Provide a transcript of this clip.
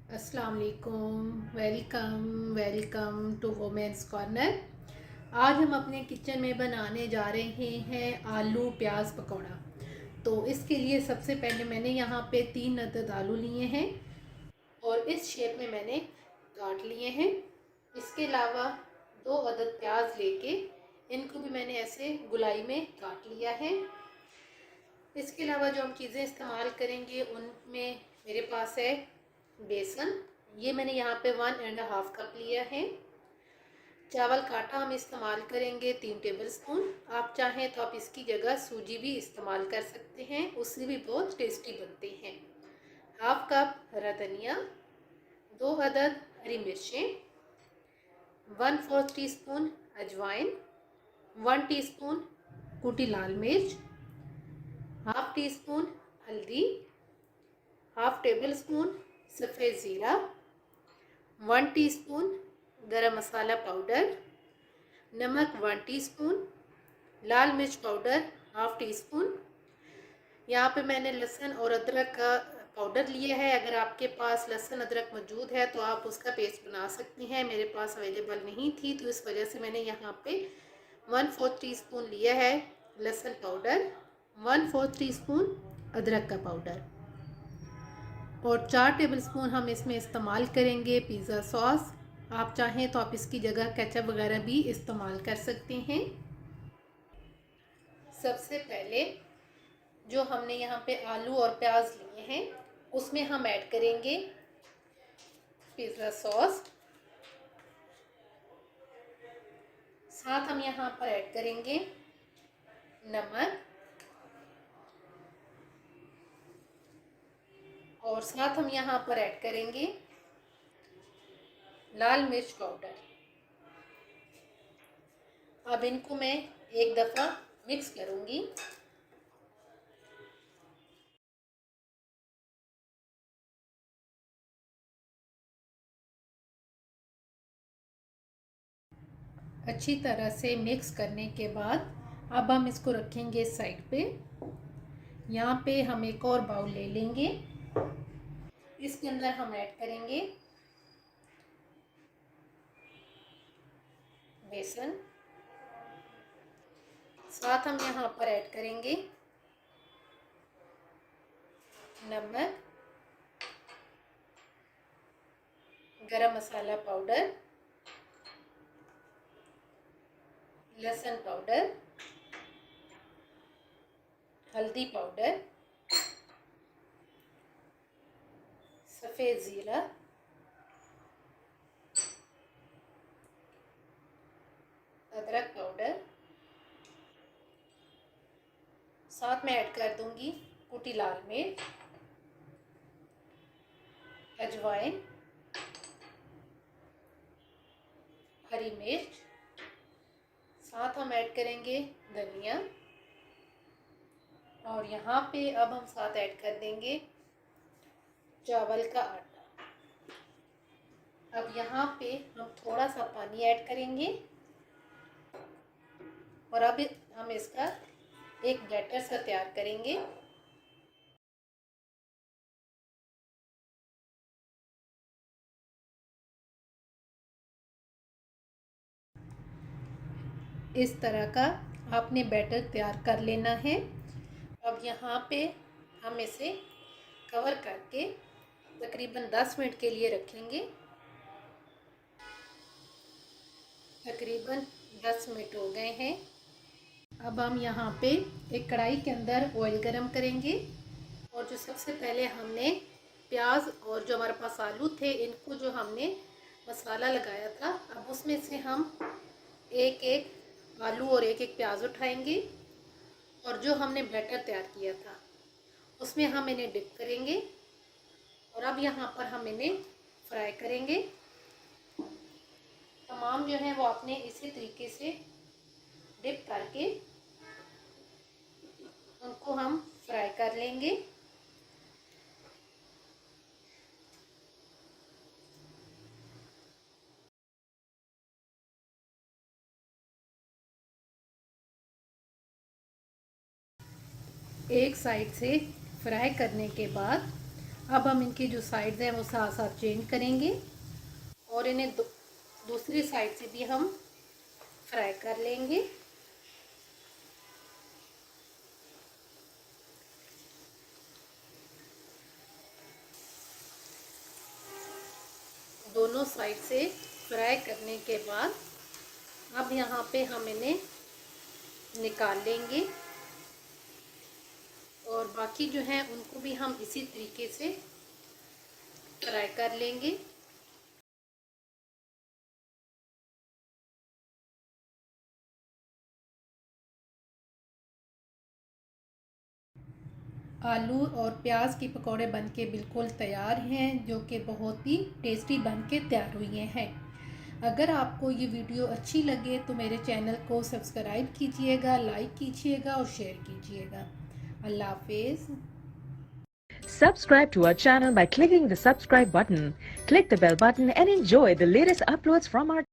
अस्सलाम वालेकुम। Welcome welcome to women's corner. आज हम अपने किचन में बनाने जा रहे हैं आलू प्याज पकौड़ा। तो इसके लिए सबसे पहले मैंने यहाँ पे 3 अदद आलू लिए हैं और इस शेप में मैंने काट लिए हैं। इसके अलावा 2 अदद प्याज लेके इनको भी मैंने ऐसे गुलाई में काट लिया है। इसके अलावा जो हम चीज़ें इस्तेमाल करेंगे उनमें मेरे पास है बेसन। ये मैंने यहाँ पे 1.5 कप लिया है। चावल का आटा हम इस्तेमाल करेंगे 3 टेबल स्पून। आप चाहें तो आप इसकी जगह सूजी भी इस्तेमाल कर सकते हैं, उससे भी बहुत टेस्टी बनते हैं। 1/2 कप हरा धनिया, 2 अदद हरी मिर्चें, 1/4 टीस्पून अजवाइन, 1 टीस्पून कुटी लाल मिर्च, हाफ टी स्पून हल्दी, हाफ टेबल स्पून सफ़ेद ज़ीरा, 1 टीस्पून गरम मसाला पाउडर, नमक 1 टीस्पून, लाल मिर्च पाउडर हाफ टी स्पून। यहाँ पे मैंने लहसुन और अदरक का पाउडर लिया है। अगर आपके पास लहसुन अदरक मौजूद है तो आप उसका पेस्ट बना सकती हैं। मेरे पास अवेलेबल नहीं थी तो इस वजह से मैंने यहाँ पे 1/4 टीस्पून लिया है लहसुन पाउडर, 1/4 टीस्पून अदरक का पाउडर और 4 टेबल स्पून हम इसमें इस्तेमाल करेंगे पिज़्ज़ा सॉस। आप चाहें तो आप इसकी जगह केचप वगैरह भी इस्तेमाल कर सकते हैं। सबसे पहले जो हमने यहाँ पे आलू और प्याज लिए हैं उसमें हम ऐड करेंगे पिज़्ज़ा सॉस। साथ हम यहाँ पर ऐड करेंगे नमक और साथ हम यहाँ पर ऐड करेंगे लाल मिर्च पाउडर। अब इनको मैं एक दफ़ा मिक्स करूँगी। अच्छी तरह से मिक्स करने के बाद अब हम इसको रखेंगे साइड पे। यहाँ पे हम एक और बाउल ले लेंगे। इसके अंदर हम ऐड करेंगे बेसन। साथ हम यहाँ पर ऐड करेंगे नमक, गरम मसाला पाउडर, लहसुन पाउडर, हल्दी पाउडर, सफ़ेद ज़ीरा, अदरक पाउडर। साथ में ऐड कर दूंगी कुटी लाल मिर्च, अजवाइन, हरी मिर्च। साथ हम ऐड करेंगे धनिया और यहाँ पे अब हम साथ ऐड कर देंगे चावल का आटा। अब यहाँ पे हम थोड़ा सा पानी ऐड करेंगे और अब हम इसका एक बैटर सा तैयार करेंगे। इस तरह का आपने बैटर तैयार कर लेना है। अब यहाँ पे हम इसे कवर करके तकरीबन 10 मिनट के लिए रखेंगे। तकरीबन 10 मिनट हो गए हैं। अब हम यहाँ पे एक कढ़ाई के अंदर ऑयल गरम करेंगे और जो सबसे पहले हमने प्याज और जो हमारे पास आलू थे इनको जो हमने मसाला लगाया था, अब उसमें से हम एक एक आलू और एक एक प्याज उठाएंगे और जो हमने बैटर तैयार किया था उसमें हम इन्हें डिप करेंगे और अब यहाँ पर हम इन्हें फ्राई करेंगे। तमाम जो है वो आपने इसी तरीके से डिप करके उनको हम फ्राई कर लेंगे। एक साइड से फ्राई करने के बाद अब हम इनकी जो साइड्स हैं वो साथ साथ चेंज करेंगे और इन्हें दूसरी साइड से भी हम फ्राई कर लेंगे। दोनों साइड से फ्राई करने के बाद अब यहाँ पे हम इन्हें निकाल लेंगे और बाकी जो है उनको भी हम इसी तरीके से फ्राई कर लेंगे। आलू और प्याज के पकौड़े बनके बिल्कुल तैयार हैं, जो कि बहुत ही टेस्टी बनके तैयार हुए हैं। अगर आपको ये वीडियो अच्छी लगे तो मेरे चैनल को सब्सक्राइब कीजिएगा, लाइक कीजिएगा और शेयर कीजिएगा। अल्लाह हाफिज़। Subscribe to our channel by clicking the subscribe button. Click the bell button and enjoy the latest uploads from our